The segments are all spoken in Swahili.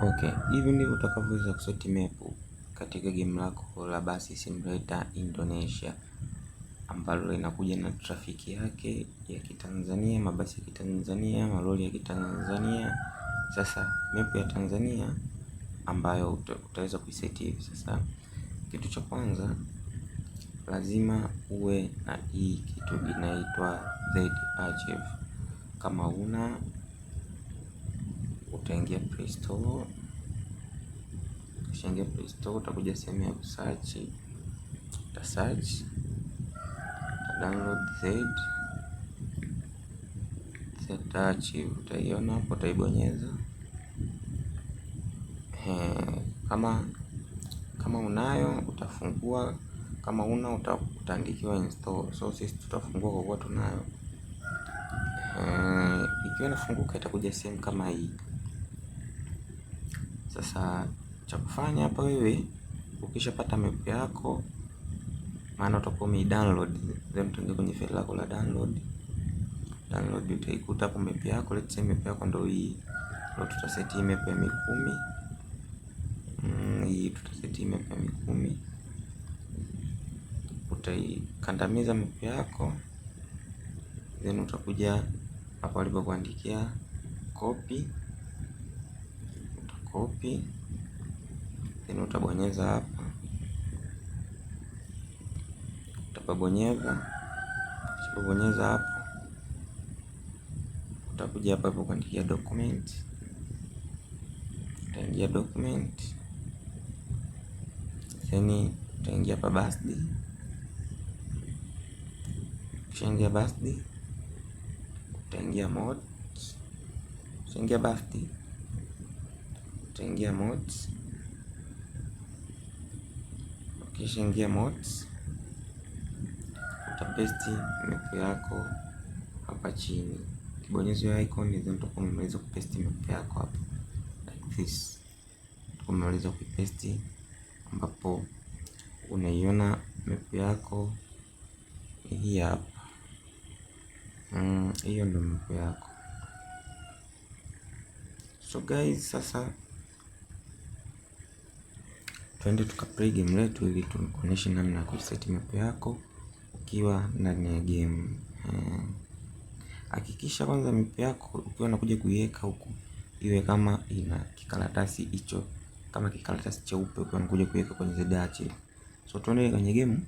Okay, hivi ndivyo utakavyoweza kuseti map katika game lako la Basi Simulator Indonesia, ambalo linakuja na trafiki yake ya Kitanzania, mabasi ya Kitanzania, malori ya Kitanzania. Sasa map ya Tanzania ambayo utaweza kuiseti hivi. Sasa kitu cha kwanza lazima uwe na hii kitu inaitwa Z-Archive. Kama una utaingia Play Store. Ukishaingia Play Store utakuja sehemu ya search, uta search, uta download Z-Archive, utaiona hapo, utaibonyeza. Kama unayo utafungua, kama una utaandikiwa install. So sisi tutafungua kwa kuwa tunayo. Ikiwa inafunguka itakuja sehemu kama hii. Sasa cha kufanya hapa, wewe ukishapata map yako, maana utakuwa ume-download, then utaingia kwenye file lako la download, utaikuta hapo map yako. Let's say map yako ndio hii. Ndio tutaseti map ya Mikumi. Hii tutaseti map ya Mikumi. Utaikandamiza map yako, then utakuja hapo walipokuandikia copy, utacopy, then utabonyeza hapa, utabonyeza hapo, utakuja hapa kuandikia document, utaingia document, then utaingia hapa birthday. Ukishaingia birthday utaingia mods, utaingia birthday, utaingia mods. Ukishaingia mods utapaste map yako hapa chini, kibonyeza hiyo icon, then utakuwa umemaliza kupaste map yako hapa like this. Umemaliza kupaste, ambapo unaiona map yako hii hapa. Hiyo ndio map yako. So guys, sasa twende tukaplay game letu ili tukuoneshe namna ya kuset map yako ukiwa ndani ya game. Hakikisha kwanza map yako ukiwa unakuja kuiweka huku iwe kama ina kikaratasi hicho, kama kikaratasi cheupe ukiwa unakuja kuiweka kwenye Z-Archive. So tuende kwenye game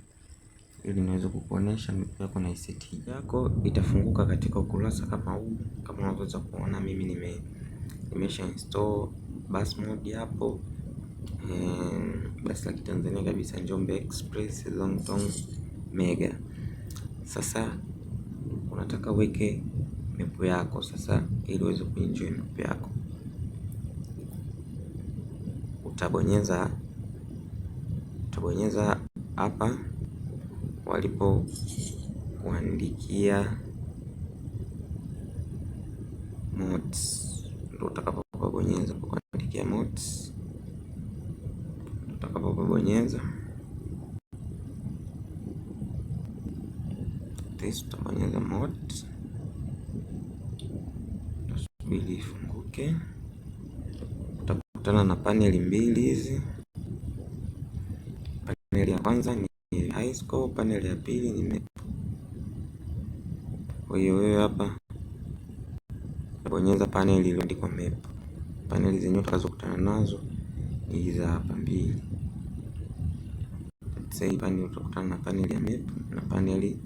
ili niweze kukuonesha map yako na iseti yako. Itafunguka katika ukurasa kama huu, kama unaweza kuona mimi nimesha install bus mode hapo. Basi la Kitanzania kabisa, Njombe Express Longtong Mega. Sasa unataka uweke map yako sasa, ili uweze kuenjoy map yako. Utabonyeza hapa walipo kuandikia mods, ndio utakapobonyeza kuandikia mods. Utakapobonyeza utabonyeza mods, subiri ifunguke. Utakutana na paneli mbili hizi. Paneli ya kwanza ni high score, paneli ya pili ni map. Kwa hiyo wewe hapa utabonyeza paneli iliyoandikwa map. Paneli zenyewe utakazokutana nazo ni hizi hapa mbili. Sasa paneli utakutana na paneli ya map na paneli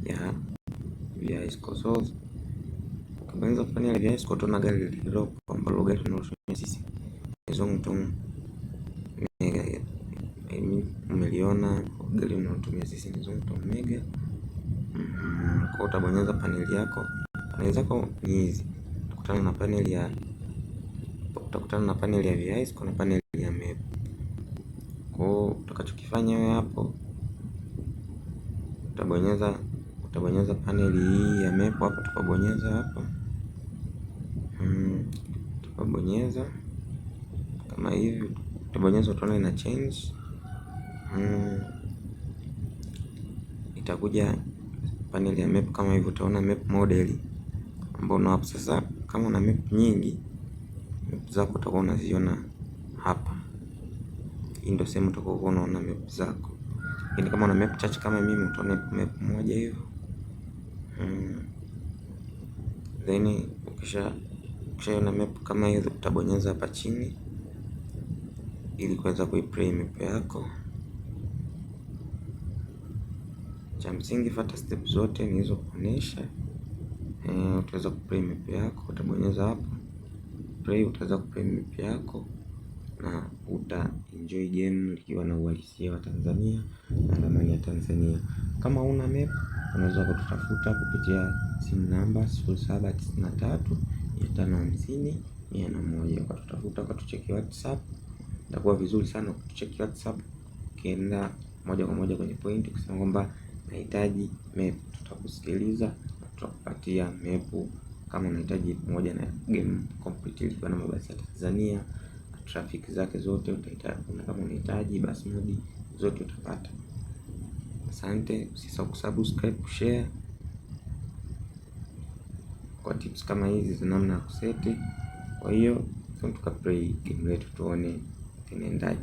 ya high score. So ukibonyeza paneli ya high score utaona gari lililopo, ambalo gari tunalotumia sisi ni Zongtong Mega. Umeliona gari tunalotumia sisi ni Zongtong Mega. Kwa utabonyeza paneli yako. Paneli zako ni hizi. Utakutana na paneli ya high score na paneli ya map. Kwa utakachokifanya wewe hapo, utabonyeza paneli hii ya map hapo, tukabonyeza hapa. Tukabonyeza kama hivi, utabonyeza utaona ina change. Itakuja paneli ya map kama hivyo, utaona map model ambao na hapo. Sasa kama una map nyingi Map zako utakuwa unaziona hapa. Hii ndio sehemu utakuwa unaona map zako. Lakini kama una map chache kama mimi, utaona map moja hivyo. Then ukishaona map kama hiyo, utabonyeza hapa chini ili kuweza kuiplay map yako. Cha msingi, fuata step zote nilizokuonesha. Utaweza kuplay map yako, utabonyeza hapo play, utaweza kuplay map yako na uta enjoy game likiwa na uhalisia wa Tanzania na ramani ya Tanzania. Kama una map, unaweza kututafuta kupitia simu namba 0793550101. Ukatutafuta, ukatucheki WhatsApp. Itakuwa vizuri sana kutucheki WhatsApp, ukienda moja kwa moja kwenye point kusema kwamba nahitaji map, tutakusikiliza na tutakupatia map. Kama unahitaji pamoja na game complete ikiwa na mabasi ya Tanzania na traffic zake zote utahitaji, na kama unahitaji basi modi zote utapata. Asante, usisahau kusubscribe, kushare kwa tips kama hizi za namna ya kuseti. Kwa hiyo tukaplay game letu tuone inaendaje.